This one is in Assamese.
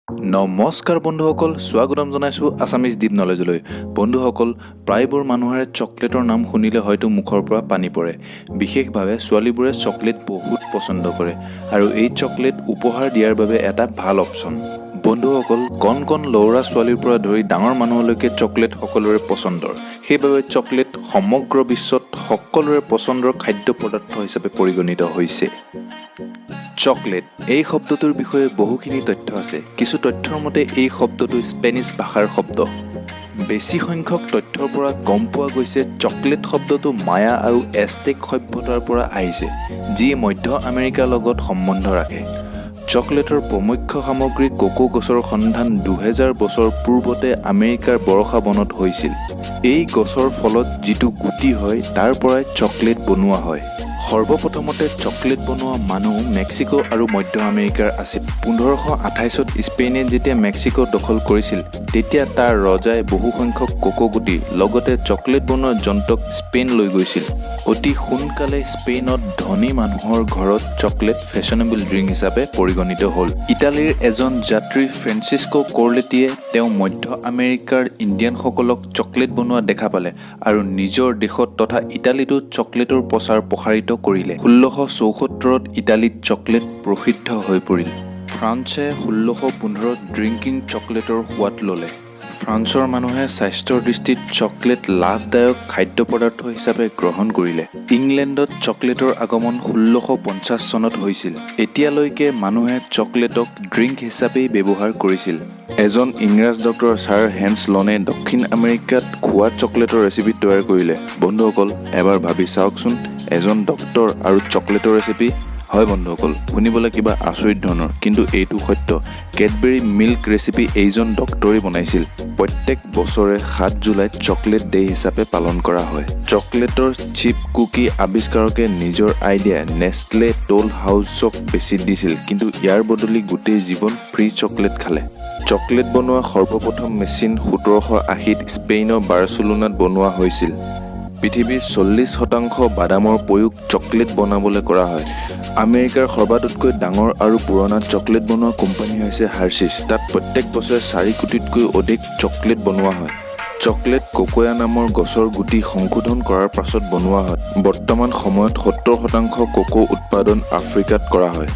নমস্কাৰ বন্ধুসকল, স্বাগতম জনাইছোঁ আছামিজ ডিপ নলেজলৈ। বন্ধুসকল, প্ৰায়বোৰ মানুহৰে চকলেটৰ নাম শুনিলে হয়তো মুখৰ পৰা পানী পৰে। বিশেষভাৱে ছোৱালীবোৰে চকলেট বহুত পচন্দ কৰে আৰু এই চকলেট উপহাৰ দিয়াৰ বাবে এটা ভাল অপশ্যন। বন্ধুসকল, কণ কণ ল'ৰা ছোৱালীৰ পৰা ধৰি ডাঙৰ মানুহলৈকে চকলেট সকলোৰে পচন্দৰ। সেইবাবে চকলেট সমগ্ৰ বিশ্বত সকলোৰে পচন্দৰ খাদ্য পদাৰ্থ হিচাপে পৰিগণিত হৈছে। চকলেট এই শব্দটোৰ বিষয়ে বহুখিনি তথ্য আছে। কিছু তথ্যৰ মতে এই শব্দটো স্পেনিছ ভাষাৰ শব্দ। বেছি সংখ্যক তথ্যৰ পৰা গম পোৱা গৈছে চকলেট শব্দটো মায়া আৰু এজটেক সভ্যতাৰ পৰা আহিছে, যিয়ে মধ্য আমেৰিকাৰ লগত সম্বন্ধ ৰাখে। চকলেটৰ প্ৰমুখ্য সামগ্ৰী কোকো গছৰ সন্ধান 2000 বছৰ পূৰ্বতে আমেৰিকাৰ বৰষা বনত হৈছিল। এই গছৰ ফলত যিটো গুটি হয় তাৰ পৰাই চকলেট বনোৱা হয়। সৰ্বপ্ৰথমতে চকলেট বনোৱা মানুহ মেক্সিকো আৰু মধ্য আমেৰিকাৰ আছিল। 1528ত স্পেইনে যেতিয়া মেক্সিকো দখল কৰিছিল, তেতিয়া তাৰ ৰজাই বহুসংখ্যক কোকো গুটি লগতে চকলেট বনোৱা যন্ত্ৰক স্পেইন লৈ গৈছিল। অতি সোনকালে স্পেইনত ধনী মানুহৰ ঘৰত চকলেট ফেশ্বনেবল ড্ৰিংক হিচাপে পৰিগণিত হ'ল। ইটালীৰ এজন যাত্ৰী ফ্ৰেন্সিস্কো কৰ্লেটিয়ে তেওঁ মধ্য আমেৰিকাৰ ইণ্ডিয়ানসকলক চকলেট বনোৱা দেখা পালে আৰু নিজৰ দেশত তথা ইটালীতো চকলেটৰ প্ৰসাৰিত কৰিলে। 1674ত ইটালীত চকলেট প্ৰসিদ্ধ হৈ পৰিল। ফ্ৰান্সে 1615ত ড্ৰিংকিং চকলেটৰ সোৱাদ ল'লে। ফ্ৰান্সৰ মানুহে স্বাস্থ্যৰ দৃষ্টিত চকলেট লাভদায়ক খাদ্য পদাৰ্থ হিচাপে গ্ৰহণ কৰিলে। ইংলেণ্ডত চকলেটৰ আগমন 1650 চনত হৈছিল। এতিয়ালৈকে মানুহে চকলেটক ড্ৰিংক হিচাপেই ব্যৱহাৰ কৰিছিল। এজন ইংৰাজ ডক্টৰ ছাৰ হেন্স লনে দক্ষিণ আমেৰিকাত খোৱা চকলেটৰ ৰেচিপি তৈয়াৰ কৰিলে। বন্ধুসকল, এবাৰ ভাবি চাওকচোন, এজন ডক্টৰ আৰু চকলেটৰ ৰেচিপি। হয় বন্ধুসকল, শুনিবলৈ কিবা আচৰিত ধৰণৰ, কিন্তু এইটো সত্য। কেডবেৰী মিল্ক ৰেচিপি এইজন ডক্টৰেই বনাইছিল। প্ৰত্যেক বছৰে 7 জুলাইত চকলেট ডে হিচাপে পালন কৰা হয়। চকলেটৰ চিপ কুকি আৱিষ্কাৰকে নিজৰ আইডিয়া নেষ্টলে টোল হাউচক বেছি দিছিল, কিন্তু ইয়াৰ বদলি গোটেই জীৱন ফ্ৰী চকলেট খালে। চকলেট বনোৱা সৰ্বপ্ৰথম মেচিন 1780ত স্পেইনৰ বাৰ্চেলোনাত বনোৱা হৈছিল। পৃথিৱীৰ 40% বাদামৰ প্ৰয়োগ চকলেট বনাবলৈ কৰা হয়। আমেৰিকাৰ সৰ্বাধিককৈ ডাঙৰ আৰু পুৰণা চকলেট বনোৱা কোম্পানী হৈছে হাৰ্সিছ। তাত প্ৰত্যেক বছৰে 4 কোটিতকৈ অধিক চকলেট বনোৱা হয়। চকলেট কোকোয়া নামৰ গছৰ গুটি সংশোধন কৰাৰ পাছত বনোৱা হয়। বৰ্তমান সময়ত 70% কোকো উৎপাদন আফ্ৰিকাত কৰা হয়।